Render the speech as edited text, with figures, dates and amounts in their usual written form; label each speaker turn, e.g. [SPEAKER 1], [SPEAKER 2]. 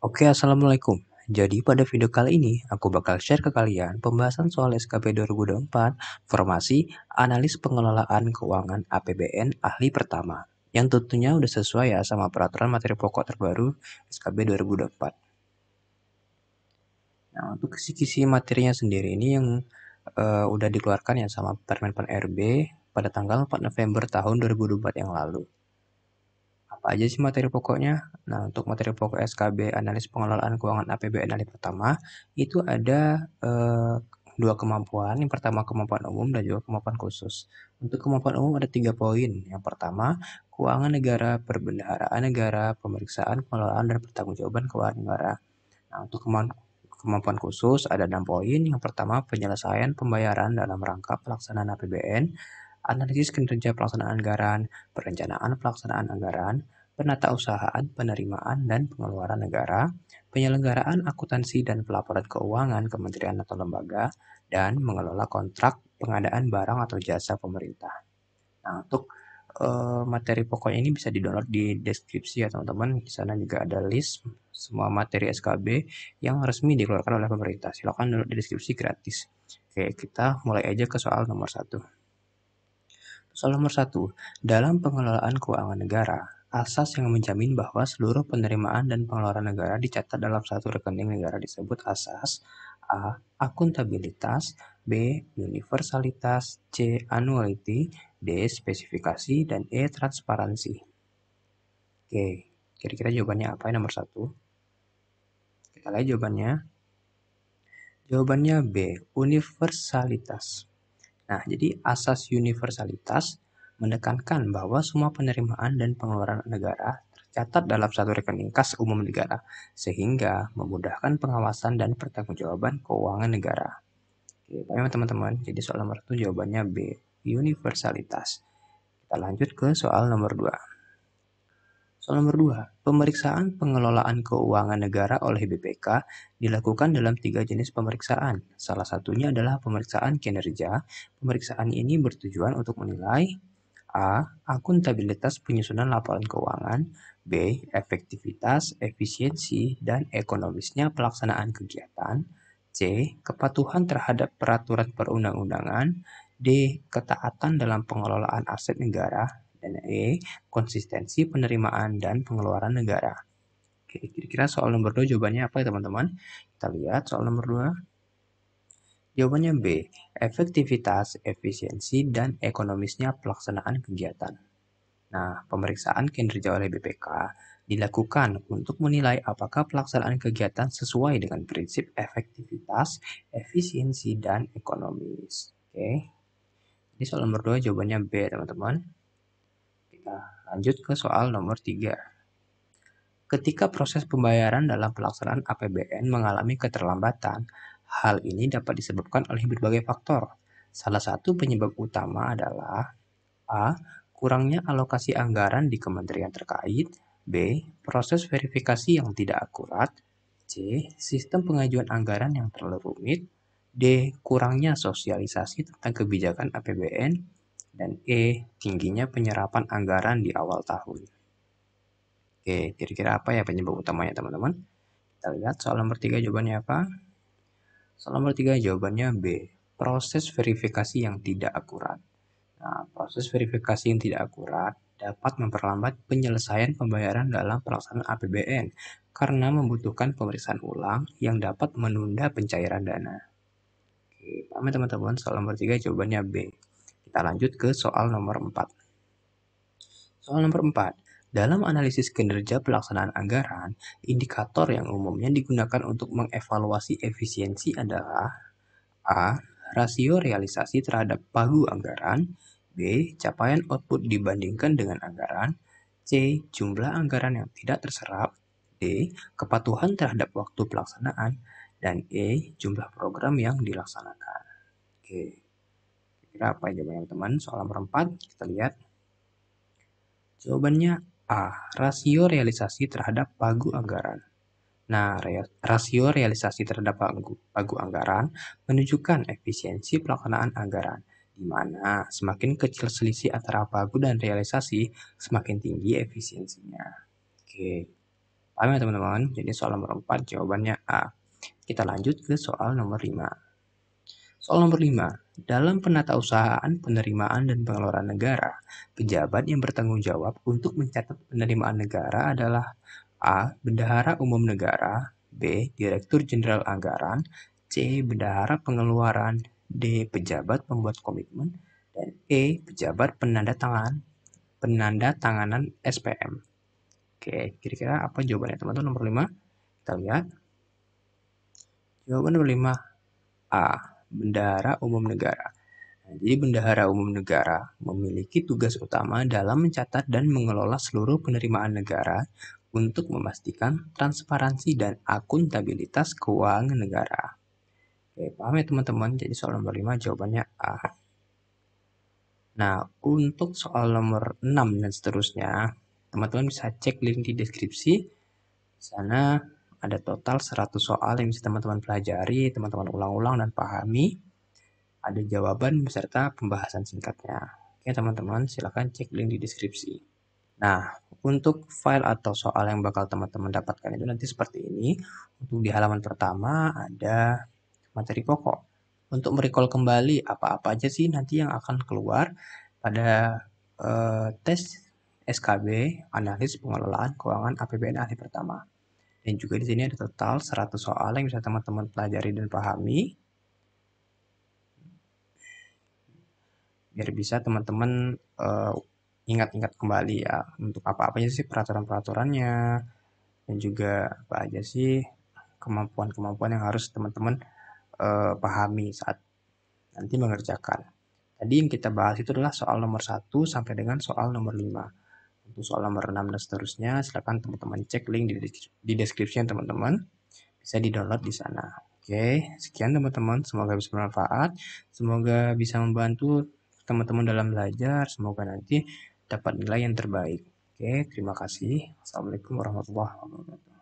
[SPEAKER 1] Oke, Assalamualaikum. Jadi pada video kali ini, aku bakal share ke kalian pembahasan soal SKP 2024, Formasi Analis Pengelolaan Keuangan APBN Ahli Pertama, yang tentunya udah sesuai ya sama peraturan materi pokok terbaru SKP 2024. Nah, untuk kisi-kisi materinya sendiri ini yang udah dikeluarkan ya sama Permen RB pada tanggal 4 November tahun 2024 yang lalu. Apa aja sih materi pokoknya? Nah, untuk materi pokok SKB Analis Pengelolaan Keuangan APBN Ahli Pertama itu ada dua kemampuan. Yang pertama kemampuan umum dan juga kemampuan khusus. Untuk kemampuan umum ada 3 poin. Yang pertama, keuangan negara, perbendaharaan negara, pemeriksaan, pengelolaan, dan pertanggungjawaban keuangan negara. Nah, untuk kemampuan khusus ada 6 poin. Yang pertama, penyelesaian pembayaran dalam rangka pelaksanaan APBN, analisis kinerja pelaksanaan anggaran, perencanaan pelaksanaan anggaran, penatausahaan penerimaan dan pengeluaran negara, penyelenggaraan akuntansi dan pelaporan keuangan kementerian atau lembaga, dan mengelola kontrak pengadaan barang atau jasa pemerintah. Nah, untuk materi pokoknya ini bisa di-download di deskripsi ya teman-teman. Di sana juga ada list semua materi SKB yang resmi dikeluarkan oleh pemerintah. Silakan download di deskripsi gratis. Oke, kita mulai aja ke soal nomor 1. Soal nomor 1, dalam pengelolaan keuangan negara, asas yang menjamin bahwa seluruh penerimaan dan pengeluaran negara dicatat dalam satu rekening negara disebut asas A. Akuntabilitas, B. Universalitas, C. Annuality, D. Spesifikasi, dan E. Transparansi. Oke, kira-kira jawabannya apa ya nomor 1? Kita lihat jawabannya. Jawabannya B. Universalitas. Nah, jadi asas universalitas menekankan bahwa semua penerimaan dan pengeluaran negara tercatat dalam satu rekening kas umum negara, sehingga memudahkan pengawasan dan pertanggungjawaban keuangan negara. Oke, baik teman-teman. Jadi soal nomor 1 jawabannya B, universalitas. Kita lanjut ke soal nomor 2. Soal nomor 2, pemeriksaan pengelolaan keuangan negara oleh BPK dilakukan dalam 3 jenis pemeriksaan. Salah satunya adalah pemeriksaan kinerja. Pemeriksaan ini bertujuan untuk menilai A. Akuntabilitas penyusunan laporan keuangan, B. Efektivitas, efisiensi, dan ekonomisnya pelaksanaan kegiatan, C. Kepatuhan terhadap peraturan perundang-undangan, D. Ketaatan dalam pengelolaan aset negara, dan E. Konsistensi penerimaan dan pengeluaran negara. Oke, kira-kira soal nomor 2 jawabannya apa ya teman-teman? Kita lihat soal nomor 2. Jawabannya B. Efektivitas, efisiensi, dan ekonomisnya pelaksanaan kegiatan. Nah, pemeriksaan kinerja oleh BPK dilakukan untuk menilai apakah pelaksanaan kegiatan sesuai dengan prinsip efektivitas, efisiensi, dan ekonomis. Oke, ini soal nomor 2 jawabannya B, teman-teman. Kita lanjut ke soal nomor 3. Ketika proses pembayaran dalam pelaksanaan APBN mengalami keterlambatan, hal ini dapat disebabkan oleh berbagai faktor. Salah satu penyebab utama adalah A. Kurangnya alokasi anggaran di kementerian terkait, B. Proses verifikasi yang tidak akurat, C. Sistem pengajuan anggaran yang terlalu rumit, D. Kurangnya sosialisasi tentang kebijakan APBN, dan E. Tingginya penyerapan anggaran di awal tahun. Oke, kira-kira apa ya penyebab utamanya teman-teman? Kita lihat soal nomor 3 jawabannya apa? Soal nomor 3 jawabannya B. Proses verifikasi yang tidak akurat. Nah, proses verifikasi yang tidak akurat dapat memperlambat penyelesaian pembayaran dalam pelaksanaan APBN karena membutuhkan pemeriksaan ulang yang dapat menunda pencairan dana. Oke, paham ya teman-teman? Soal nomor 3 jawabannya B. Kita lanjut ke soal nomor 4. Soal nomor 4. Dalam analisis kinerja pelaksanaan anggaran, indikator yang umumnya digunakan untuk mengevaluasi efisiensi adalah A. Rasio realisasi terhadap pagu anggaran, B. Capaian output dibandingkan dengan anggaran, C. Jumlah anggaran yang tidak terserap, D. Kepatuhan terhadap waktu pelaksanaan, dan E. Jumlah program yang dilaksanakan. Oke, kira apa jawabannya teman? Soal nomor 4, kita lihat. Jawabannya A. Rasio realisasi terhadap pagu anggaran. Nah, rasio realisasi terhadap pagu anggaran menunjukkan efisiensi pelaksanaan anggaran, di mana semakin kecil selisih antara pagu dan realisasi, semakin tinggi efisiensinya. Oke, Paham ya teman-teman? Jadi soal nomor 4 jawabannya A. Kita lanjut ke soal nomor 5. Soal nomor 5. Dalam penatausahaan penerimaan dan pengeluaran negara, pejabat yang bertanggung jawab untuk mencatat penerimaan negara adalah A. Bendahara Umum Negara, B. Direktur Jenderal Anggaran, C. Bendahara Pengeluaran, D. Pejabat Pembuat Komitmen, dan E. Pejabat penanda tanganan SPM. Oke, kira-kira apa jawabannya teman-teman nomor 5? Kita lihat. Jawaban nomor 5 A. Bendahara Umum Negara. Nah, jadi Bendahara Umum Negara memiliki tugas utama dalam mencatat dan mengelola seluruh penerimaan negara untuk memastikan transparansi dan akuntabilitas keuangan negara. Oke, paham ya teman-teman? Jadi soal nomor 5 jawabannya A. Nah, untuk soal nomor 6 dan seterusnya, teman-teman bisa cek link di deskripsi. Di sana ada total 100 soal yang bisa teman-teman pelajari, teman-teman ulang-ulang dan pahami. Ada jawaban beserta pembahasan singkatnya. Oke teman-teman, silahkan cek link di deskripsi. Nah, untuk file atau soal yang bakal teman-teman dapatkan itu nanti seperti ini. Untuk di halaman pertama ada materi pokok. Untuk merecall kembali apa-apa aja sih nanti yang akan keluar pada tes SKB Analis Pengelolaan Keuangan APBN Ahli Pertama. Dan juga di sini ada total 100 soal yang bisa teman-teman pelajari dan pahami. Biar bisa teman-teman ingat-ingat kembali ya untuk apa-apa aja sih peraturan-peraturannya dan juga apa aja sih kemampuan-kemampuan yang harus teman-teman pahami saat nanti mengerjakan. Tadi yang kita bahas itu adalah soal nomor 1 sampai dengan soal nomor 5. Untuk soal nomor 6 dan seterusnya silakan teman-teman cek link di deskripsi teman-teman. Bisa di-download di sana. Oke, sekian teman-teman. Semoga bisa bermanfaat. Semoga bisa membantu teman-teman dalam belajar. Semoga nanti dapat nilai yang terbaik. Oke, terima kasih. Assalamualaikum warahmatullahi wabarakatuh.